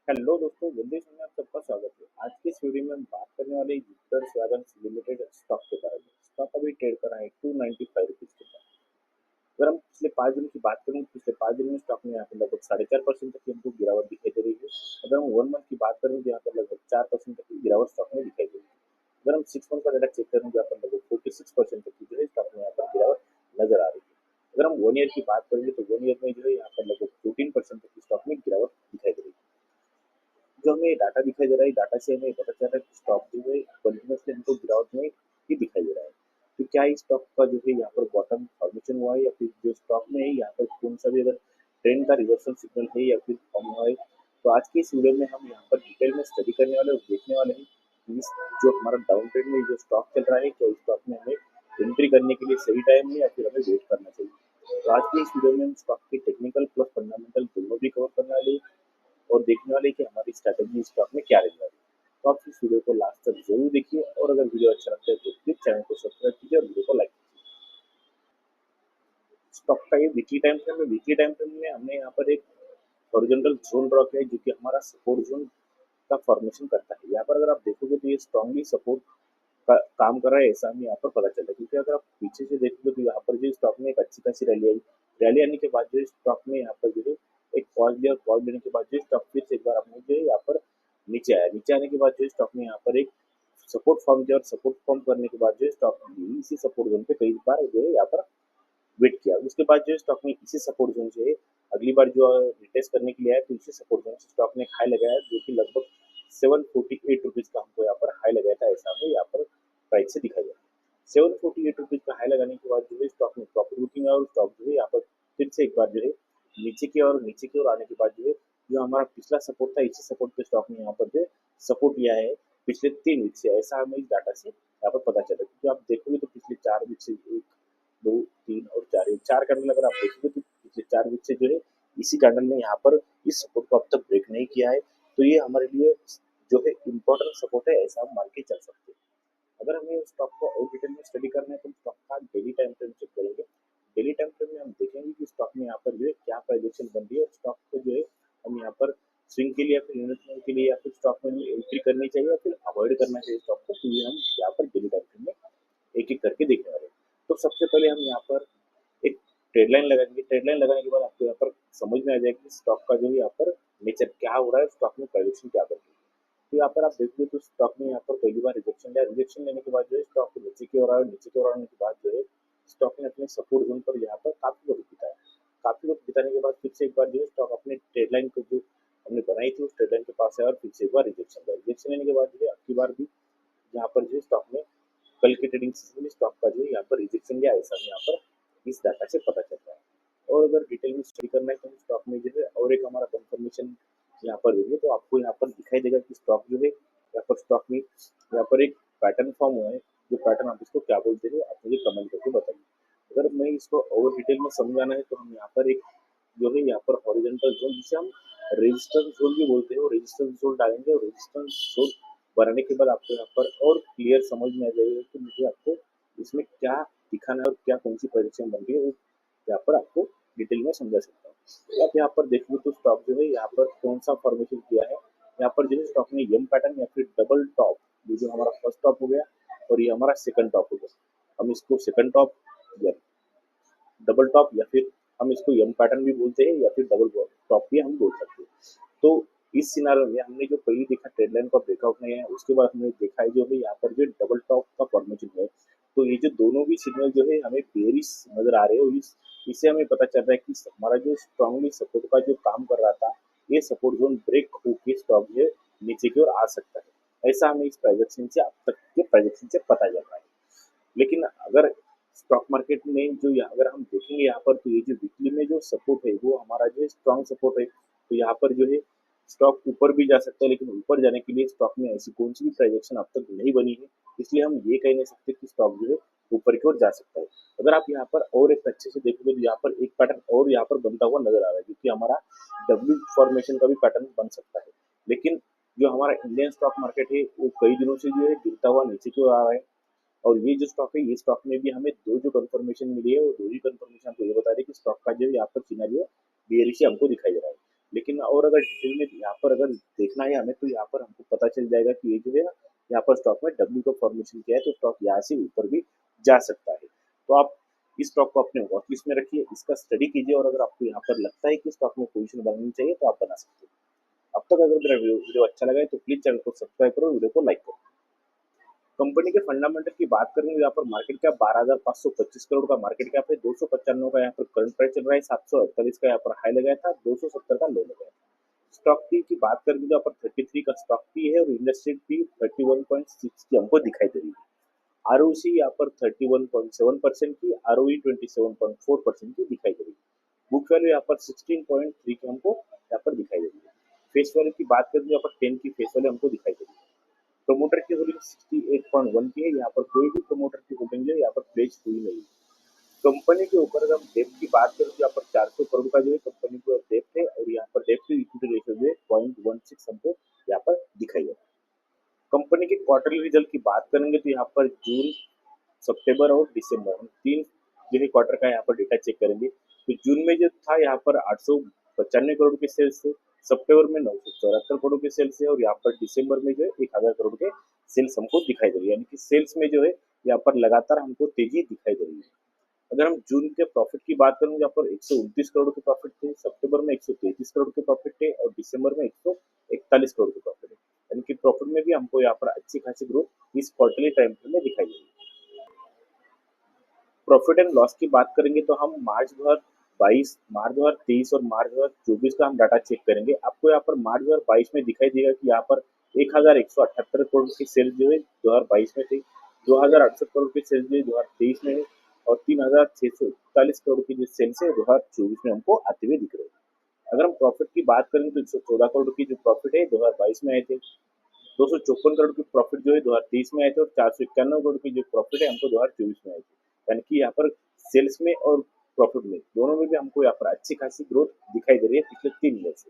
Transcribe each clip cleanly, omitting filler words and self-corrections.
Hello दोस्तों, जल्दी में आप सबका स्वागत है। आज की इस वीडियो में हम बात करने वाले हैं जुपिटर वैगन लिमिटेड स्टॉक के बारे में। स्टॉक अभी ट्रेड कर रहा है 295 रुपीज के पास। अगर हम पिछले 5 दिन की बात करें, पिछले 5 दिन में स्टॉक में यहाँ पर लगभग 4.5% तक की हमको गिरावट दिखाई दे रही है। अगर हम 1 मंथ की बात करें तो यहाँ पर लगभग 4% तक की गिरावट स्टॉक में दिखाई दे रही है। अगर हम 6 मंथ का डाटा चेक करें तो यहाँ पर लगभग 46% तक की जो है स्टॉक में यहाँ पर गिरावट नजर आ रही है। अगर हम 1 ईयर की बात करेंगे तो 1 ईयर में जो है यहाँ पर लगभग 14% तक की स्टॉक में गिरावट दिखाई दे रही है। जो हमें डाटा दिखाई दे रहा है, डाटा से हमें पता चल रहा है कि स्टॉक जो है कंटिन्यूसली हमको गिरावट में ही दिखाई दे रहा है। तो क्या इस स्टॉक का जो है यहाँ पर बॉटम फॉर्मेशन हुआ है, या फिर जो स्टॉक में है यहाँ पर कौन सा भी अगर ट्रेंड का रिवर्सल सिग्नल है या फिर कम हुआ है। तो आज की इस वीडियो में हम यहाँ पर डिटेल में स्टडी करने वाले और देखने वाले हैं कि इस जो हमारा डाउन ट्रेंड में जो स्टॉक चल रहा है, क्या इस स्टॉक में हमें एंट्री करने के लिए सही टाइम है या फिर हमें वेट करना चाहिए। तो आज की इस वीडियो में हम स्टॉक के टेक्निकल प्लस फंडामेंटल दोनों भी कवर करने वाले हैं और देखने वाले कि हमारी स्ट्रैटेजी स्टॉक में क्या रहने वाली है। तो आप इस वीडियो को लास्ट तक जरूर देखिए और अगर वीडियो अच्छा लगता है तो प्लीज चैनल को सब्सक्राइब कीजिए और वीडियो को लाइक कीजिए। स्टॉक का ये वीकली टाइम फ्रेम है। वीकली टाइम फ्रेम में हमने यहाँ पर एक हॉरिजॉन्टल जोन ड्रॉ किया है जो कि हमारा सपोर्ट जोन का फॉर्मेशन करता है। यहाँ पर अगर आप देखोगे तो ये स्ट्रांगली सपोर्ट का काम कर रहा है, ऐसा हमें यहाँ पर पता चलता है। क्योंकि अगर आप पीछे से देखोगे तो यहाँ पर जो स्टॉक में एक अच्छी खासी रैली आई, रैली आने के बाद जो स्टॉक में यहाँ पर जो है एक पॉज लिया, पॉज लेने के बाद जो स्टॉक फिर से एक बार अपने जो है यहाँ पर नीचे आया। नीचे आने के बाद जो स्टॉक में यहाँ पर एक सपोर्ट फॉर्म किया और सपोर्ट फॉर्म करने के बाद जो स्टॉक इसी सपोर्ट जोन पे कई बार जो है यहाँ पर वेट किया। उसके बाद जो स्टॉक ने इसी सपोर्ट जोन से अगली बार जो रिटेस्ट करने के लिए आया, तो इसी सपोर्ट जोन से स्टॉक ने एक हाई लगाया जो कि लगभग 748 रुपीज का हमको यहाँ पर हाई लगाया था। ऐसा हमें यहाँ पर प्राइस से दिखाई दिया। 748 रुपीज का हाई लगाने के बाद जो है स्टॉक में प्रॉफिट बुकिंग और स्टॉक जो है यहाँ पर फिर से एक बार जो है नीचे की ओर आने के बाद जो है जो हमारा पिछला सपोर्ट था, इसी सपोर्ट पे स्टॉक ने यहाँ पर जो सपोर्ट लिया है पिछले 3 वीक से। ऐसा हमें इस डाटा से यहाँ पर पता चला। क्योंकि आप देखोगे तो पिछले 4 वीक से एक, दो, तीन और चार, ये चार कैंडल अगर आप देखोगे तो पिछले 4 वीक से जो है इसी कैंडल ने यहाँ पर इस सपोर्ट को अब तक ब्रेक नहीं किया है। तो ये हमारे लिए जो है इम्पोर्टेंट सपोर्ट है, ऐसा हम मान के चल सकते हैं। अगर हमें स्टॉक को और डिटेल में स्टडी करना है तो स्टॉक का डेली टाइम फ्रेम चेक करेंगे। डेली टाइम फ्रेम में हम देखेंगे कि स्टॉक में यहाँ पर जो है क्या प्राइजेक्शन बन रही है और स्टॉक को जो है हम यहाँ पर स्विंग के लिए या फिर यूनिट के लिए या फिर स्टॉक में एंट्री करनी चाहिए या फिर अवॉइड करना चाहिए स्टॉक को। तो ये हम यहाँ पर डेली टाइम फ्रेम में एक एक करके देखने वाले हैं। तो सबसे पहले हम यहाँ पर एक ट्रेड लाइन लगाएंगे। ट्रेड लाइन लगाने के बाद आपको यहाँ पर समझ में आ जाएगा कि स्टॉक का जो है यहाँ पर नेचर क्या हो रहा है, स्टॉक में प्राइजेक्शन क्या कर रही है। तो यहाँ पर आप देखिए तो स्टॉक में यहाँ पर पहली बार रिजेक्शन लिया। रिजेक्शन लेने के बाद जो है स्टॉक नीचे की ओर आया। नीचे की ओर आने के बाद जो है स्टॉक ने अपने सपोर्ट जोन पर यहाँ पर काफी वक्त बिताया। काफी वक्त बिताने के बाद फिर से एक बार जो है स्टॉक अपने ट्रेड लाइन को जो हमने बनाई थी उस ट्रेड लाइन के पास आया और फिर से एक बार रिजेक्शन लिया। रिजेक्शन लेने के बाद जो है अगली बार भी यहाँ पर जो है स्टॉक ने कल के ट्रेडिंग सेशन में स्टॉक का जो है यहाँ पर रिजेक्शन लिया, ऐसा यहाँ पर इस डाटा से पता चल रहा है। और अगर डिटेल में स्टडी करना है तो स्टॉक में जो है और एक हमारा कंफर्मेशन यहाँ पर देखिए तो आपको यहाँ पर दिखाई देगा कि स्टॉक जो है यहाँ पर स्टॉक में यहाँ पर एक पैटर्न फॉर्म हुआ है। जो पैटर्न आप इसको क्या बोलते हो आप मुझे कमेंट करके बताइए। अगर मैं इसको और डिटेल में समझाना है तो हम यहाँ पर एक जो है यहाँ पर हॉरिजॉन्टल जोन जिसे हम रेजिस्टेंस जोन भी बोलते हैं, वो रेजिस्टेंस जोन डालेंगे और रेजिस्टेंस जोन बनाने के बाद आपको यहाँ पर और क्लियर समझ में आ जाएगा कि मुझे आपको इसमें क्या दिखाना है और क्या कौन सी पोजीशन बन रही है, वो यहाँ पर आपको डिटेल में समझा सकता हूँ। तो आप यहाँ पर देखिए तो स्टॉक जो है यहाँ पर कौन सा फॉर्मेशन किया है। यहाँ पर जो है स्टॉक ने एम पैटर्न या फिर डबल टॉप, ये जो हमारा फर्स्ट टॉप हो गया और ये हमारा सेकंड टॉप हो गया। हम इसको सेकंड टॉप या डबल टॉप या फिर हम इसको यम पैटर्न भी बोलते हैं या फिर डबल टॉप भी हम बोल सकते हैं। तो इस सिनारियो में हमने जो पहले देखा ट्रेड लाइन का ब्रेकआउट नहीं है, उसके बाद हमने देखा है जो है यहाँ पर जो डबल टॉप का फॉर्मेशन है। तो ये जो दोनों भी सिग्नल जो है हमें बेरिश नजर आ रहे हैं। इससे हमें पता चल रहा है कि हमारा जो स्ट्रांगली सपोर्ट का जो काम कर रहा था, ये सपोर्ट जोन ब्रेक होकर स्टॉक जो है नीचे की ओर आ सकता है। ऐसा हमें इस प्रोजेक्शन से अब तक के प्रोजेक्शन से पता चल रहा है। लेकिन अगर स्टॉक मार्केट में जो अगर हम देखेंगे यहाँ पर तो ये जो वीकली में जो सपोर्ट है वो हमारा जो है स्ट्रॉन्ग सपोर्ट है। तो यहाँ पर जो है स्टॉक ऊपर भी जा सकता है, लेकिन ऊपर जाने के लिए स्टॉक में ऐसी कौन सी भी ट्रांजेक्शन अब तक नहीं बनी है, इसलिए हम ये कह नहीं सकते कि स्टॉक जो है ऊपर की ओर जा सकता है। अगर आप यहाँ पर और एक अच्छे से देखोगे तो यहाँ पर एक पैटर्न और यहाँ पर बनता हुआ नजर आ रहा है, क्योंकि हमारा डब्ल्यू फॉर्मेशन का भी पैटर्न बन सकता है। लेकिन जो हमारा इंडियन स्टॉक मार्केट है वो कई दिनों से जो है गिरता हुआ नीचे की ओर आ रहा है। और ये जो स्टॉक है, ये स्टॉक में भी हमें दो जो कंफर्मेशन मिली है वो दो ही कंफर्मेशन हमको ये बता रही है कि स्टॉक का जो यहाँ पर सिनेरियो बेयरिश हमको दिखाई दे रहा है। लेकिन और अगर डिटेल में यहाँ पर अगर देखना है हमें तो यहाँ पर हमको पता चल जाएगा कि ये जो है यहाँ पर स्टॉक में डब्ल्यू का फॉर्मेशन किया है, तो स्टॉक यहाँ से ऊपर भी जा सकता है। तो आप इस स्टॉक को अपने वॉच लिस्ट में रखिए, इसका स्टडी कीजिए और अगर आपको यहाँ पर लगता है कि स्टॉक में पोजीशन बनानी चाहिए तो आप बना सकते हो। अब तक अगर मेरा वीडियो अच्छा लगा है तो प्लीज चैनल को सब्सक्राइब करो, वीडियो को लाइक करो। कंपनी के फंडामेंटल की बात करेंगे तो यहाँ पर मार्केट कैप 12,525 करोड़ का मार्केट कैप है, 295 का यहाँ पर करंट प्राइस चल रहा है, 748 का यहाँ पर हाई लगाया था, 270 का लो लगाया था। स्टॉक पी की बात करेंगे तो यहाँ पर 33 का स्टॉक पी है और इंडस्ट्री पी 31.6 की हमको दिखाई दे रही है। आरओसी यहाँ पर 31.7% की, आरओई 27.4% की दिखाई दे रही है। बुक वैल्यू यहाँ पर 16.3 की हमको यहाँ पर दिखाई दे रही है। फेस वैल्यू की बात करें तो यहाँ पर 10 की फेस वैल्यू हमको दिखाई दे रही है। प्रमोटर की होल्डिंग 68.1 की है, यहाँ पर कोई भी प्रमोटर की होल्डिंग जो है यहाँ पर प्लेस हुई नहीं है। कंपनी के ऊपर अगर हम डेप्ट की बात करें तो यहाँ पर 400 करोड़ का जो है कंपनी को डेप्ट है और यहाँ पर डेप्ट टू इक्विटी रेशियो जो है 0.16 हमको यहाँ पर दिखाई दे रहा है। कंपनी के क्वार्टरली रिजल्ट की बात करेंगे तो यहाँ पर जून, सितंबर और दिसंबर हम तीन जो है क्वार्टर का यहाँ पर डेटा चेक करेंगे। तो जून में जो था यहाँ पर 895 करोड़ के सेल्स थे, सितंबर में 974 करोड़ के सेल्स है और यहाँ पर दिसंबर में जो है 1000 करोड़ के सेल्स हमको दिखाई दे रही है, यानी कि सेल्स में जो है यहाँ पर लगातार हमको तेजी दिखाई दे रही है। अगर हम जून के प्रॉफिट की बात करें यहाँ पर 129 करोड़ के प्रॉफिट थे, सितंबर में 133 करोड़ के प्रॉफिट थे और दिसंबर में 141 करोड़ के प्रॉफिट है, यानी कि प्रॉफिट में भी हमको यहाँ पर अच्छी खासी ग्रोथ इस क्वार्टरली टाइम फ्रेम में दिखाई दे रही है। प्रॉफिट एंड लॉस की बात करेंगे तो हम मार्च 2022, मार्च 2023 और मार्च 2024 का हम डाटा चेक करेंगे। आपको यहाँ पर मार्च 2022 में दिखाई देगा कि यहाँ पर 1178 करोड़ की सेल्स जो है 2022 में थी, 2068 करोड़ की सेल्स जो है 2023 में है और 3641 करोड़ की जो सेल्स है 2024 में हमको आते हुए दिख रहे हैं। अगर हम प्रॉफिट की बात करेंगे तो 114 करोड़ की जो प्रॉफिट है 2022 में आए थे, 254 करोड़ की प्रॉफिट जो है 2023 में आए थे और 491 करोड़ की जो प्रॉफिट है हमको 2024 में आए थे, यानी कि यहाँ पर सेल्स में और प्रॉफिट में दोनों में भी हमको यहाँ पर अच्छी खासी ग्रोथ दिखाई दे रही है पिछले 3 ईयर से।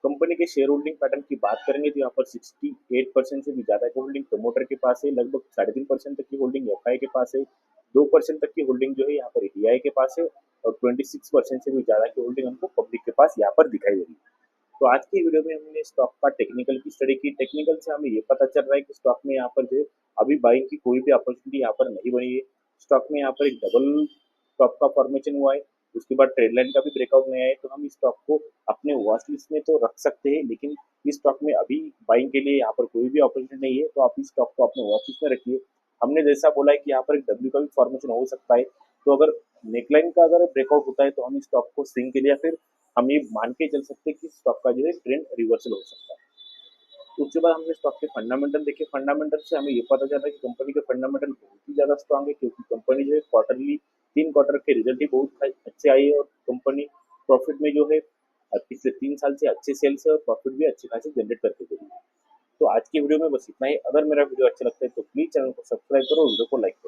कंपनी के शेयर होल्डिंग पैटर्न की बात करेंगे तो यहाँ पर 68% से भी ज्यादा की होल्डिंग प्रमोटर के पास है, लगभग 3.5% तक की होल्डिंग एफआई के पास है, 2% तक की होल्डिंग जो है यहाँ पर एडीआई के पास है और 26% से भी ज्यादा की होल्डिंग हमको पब्लिक के पास यहाँ पर दिखाई दे रही है। तो आज की वीडियो में हमने स्टॉक का टेक्निकल की स्टडी की। टेक्निकल से हमें ये पता चल रहा है कि स्टॉक में यहाँ पर जो है अभी बाइंग की कोई भी अपॉर्चुनिटी यहाँ पर नहीं बनी है। स्टॉक में यहाँ पर एक डबल टॉप का फॉर्मेशन हुआ है, उसके बाद ट्रेड लाइन का भी ब्रेकआउट नहीं आया है, तो हम इस स्टॉक को अपने वॉच लिस्ट में तो रख सकते हैं, लेकिन इस स्टॉक में अभी बाइंग के लिए यहाँ पर कोई भी अपॉर्चुनिटी नहीं है, तो आप इस स्टॉक को अपने वॉच लिस्ट में रखिए। हमने जैसा बोला है कि यहाँ पर एक डब्ल्यू का भी फॉर्मेशन हो सकता है, तो अगर नेकलाइन का अगर ब्रेकआउट होता है तो हम इस स्टॉक को स्विंग के लिए फिर हम ये मान के चल सकते हैं कि स्टॉक का जो है ट्रेंड रिवर्सल हो सकता है। तो उसके बाद हमने स्टॉक के फंडामेंटल देखे। फंडामेंटल से हमें ये पता चला कि कंपनी के फंडामेंटल बहुत ही ज्यादा स्ट्रांग है, क्योंकि कंपनी जो है क्वार्टरली 3 क्वार्टर के रिजल्ट ही बहुत अच्छे आए हैं और कंपनी प्रॉफिट में जो है पिछले 3 साल से अच्छे सेल्स है और प्रॉफिट भी अच्छे खासे जनरेट करके दे रही है। तो आज की वीडियो में बस इतना ही। अगर मेरा वीडियो अच्छा लगता है तो प्लीज चैनल को सब्सक्राइब करो और वीडियो को लाइक करो।